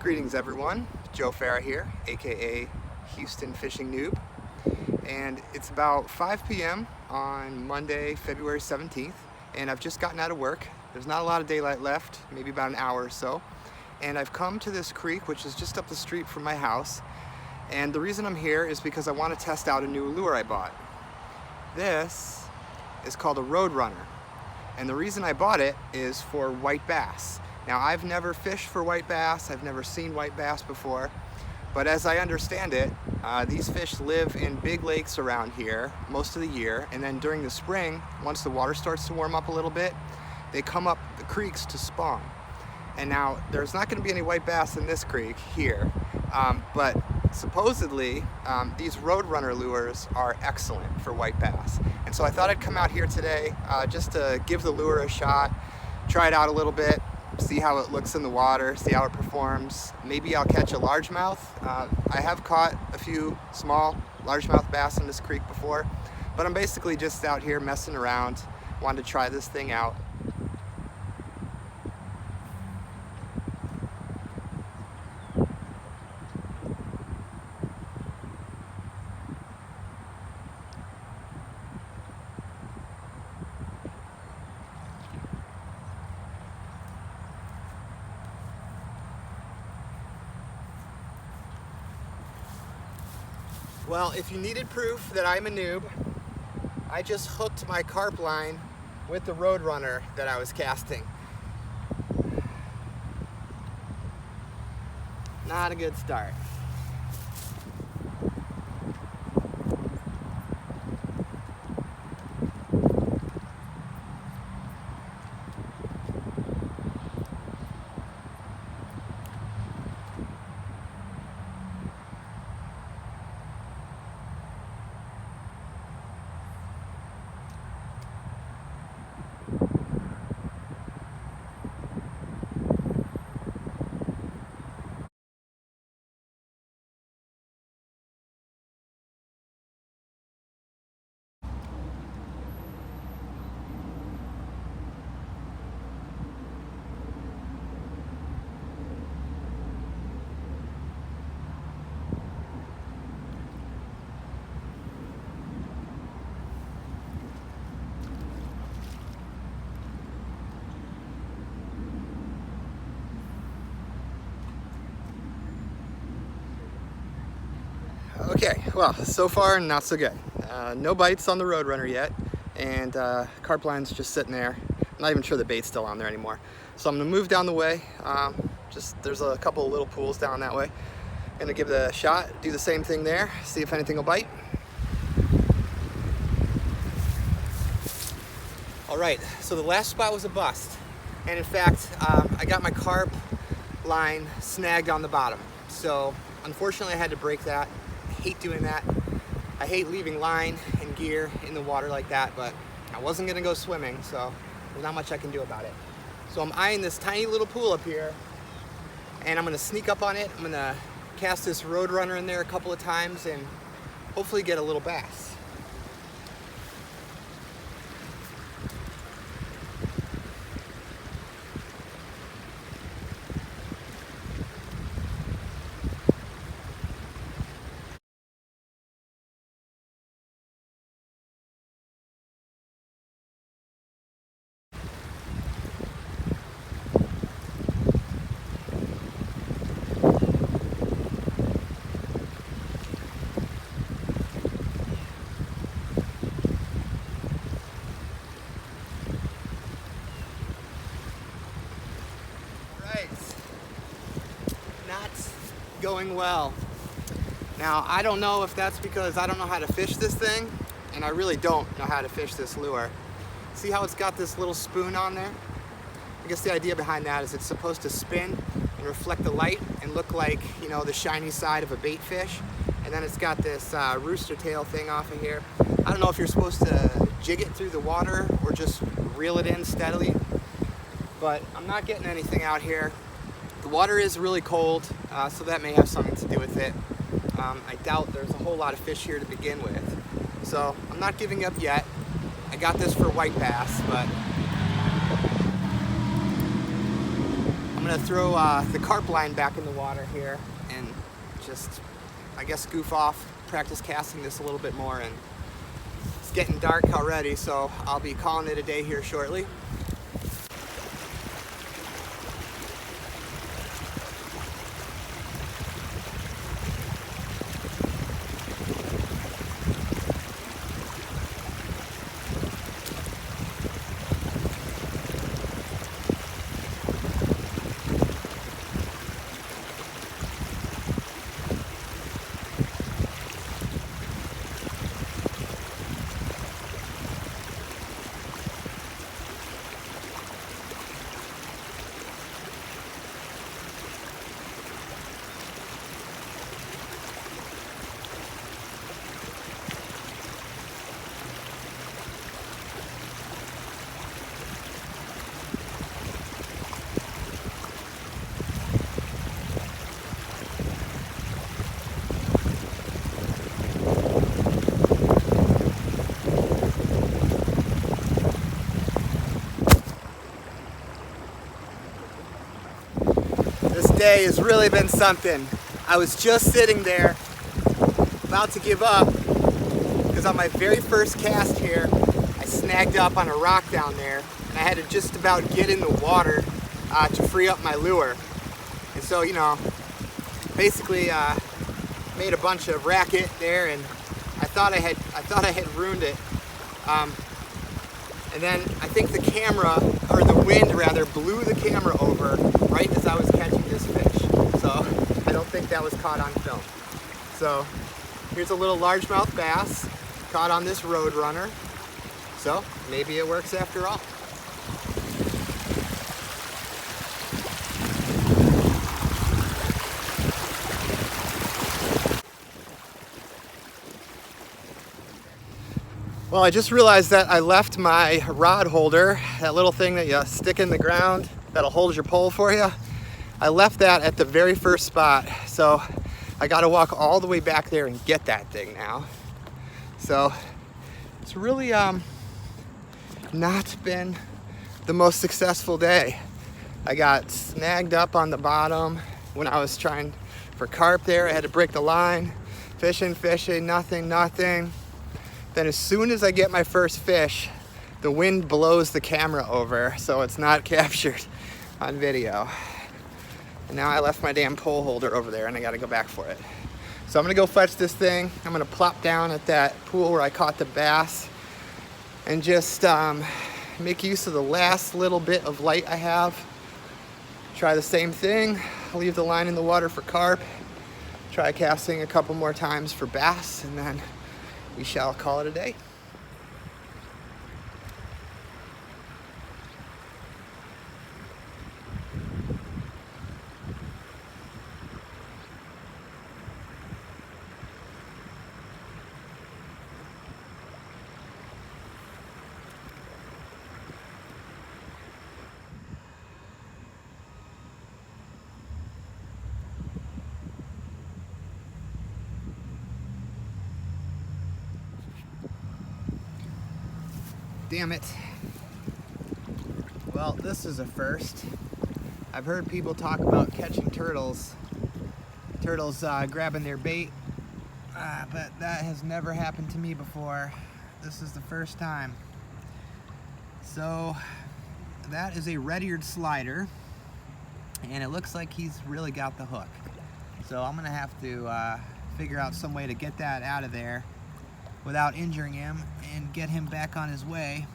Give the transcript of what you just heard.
Greetings everyone, Joe Farah here, aka Houston Fishing Noob, and it's about 5 p.m. on Monday, February 17th, and I've just gotten out of work. There's not a lot of daylight left, maybe about an hour or so, and I've come to this creek which is just up the street from my house, and the reason I'm here is because I want to test out a new lure I bought. This is called a Roadrunner, and the reason I bought it is for white bass. Now, I've never fished for white bass, I've never seen white bass before, but as I understand it, these fish live in big lakes around here most of the year, and then during the spring, once the water starts to warm up a little bit, they come up the creeks to spawn. And now, there's not going to be any white bass in this creek here, but supposedly, these Roadrunner lures are excellent for white bass. And so I thought I'd come out here today just to give the lure a shot, try it out a little bit, see how it looks in the water, see how it performs. Maybe I'll catch a largemouth. I have caught a few small largemouth bass in this creek before, but I'm basically just out here messing around, wanted to try this thing out. Well, if you needed proof that I'm a noob, I just hooked my carp line with the Roadrunner that I was casting. Not a good start. Okay, well, so far not so good. No bites on the Roadrunner yet, and carp line's just sitting there. I'm not even sure the bait's still on there anymore. So I'm gonna move down the way. There's a couple of little pools down that way. Gonna give it a shot, do the same thing there, see if anything will bite. All right, so the last spot was a bust. And in fact, I got my carp line snagged on the bottom. So unfortunately I had to break that. I hate doing that. I hate leaving line and gear in the water like that, but I wasn't gonna go swimming, so there's not much I can do about it. So I'm eyeing this tiny little pool up here, and I'm gonna sneak up on it. I'm gonna cast this Roadrunner in there a couple of times and hopefully get a little bass. Going well. Now, I don't know if that's because I don't know how to fish this thing, and I really don't know how to fish this lure. See how it's got this little spoon on there? I guess the idea behind that is it's supposed to spin and reflect the light and look like, you know, the shiny side of a bait fish. And then it's got this rooster tail thing off of here. I don't know if you're supposed to jig it through the water or just reel it in steadily, but I'm not getting anything out here. The water is really cold, so that may have something to do with it. I doubt there's a whole lot of fish here to begin with. So I'm not giving up yet. I got this for white bass, but I'm gonna throw the carp line back in the water here and just, I guess, goof off, practice casting this a little bit more. And it's getting dark already, so I'll be calling it a day here shortly. This day has really been something. I was just sitting there about to give up because on my very first cast here I snagged up on a rock down there and I had to just about get in the water to free up my lure. And so, you know, basically made a bunch of racket there, and I thought I had ruined it. And then I think the camera, or the wind rather, blew the camera over right as I was catching this fish. So I don't think that was caught on film. So here's a little largemouth bass caught on this road runner. So maybe it works after all. Well, I just realized that I left my rod holder, that little thing that you stick in the ground that'll hold your pole for you. I left that at the very first spot, so I got to walk all the way back there and get that thing now. So it's really not been the most successful day. I got snagged up on the bottom when I was trying for carp there. I had to break the line, fishing, nothing. Then as soon as I get my first fish, the wind blows the camera over, so it's not captured on video. And now I left my damn pole holder over there and I gotta go back for it. So I'm gonna go fetch this thing. I'm gonna plop down at that pool where I caught the bass and just make use of the last little bit of light I have. Try the same thing, leave the line in the water for carp, try casting a couple more times for bass, and then we shall call it a day. Damn it. Well, this is a first. I've heard people talk about catching turtles grabbing their bait, but that has never happened to me before. This is the first time. So that is a red-eared slider, and it looks like he's really got the hook. So I'm gonna have to figure out some way to get that out of there without injuring him and get him back on his way.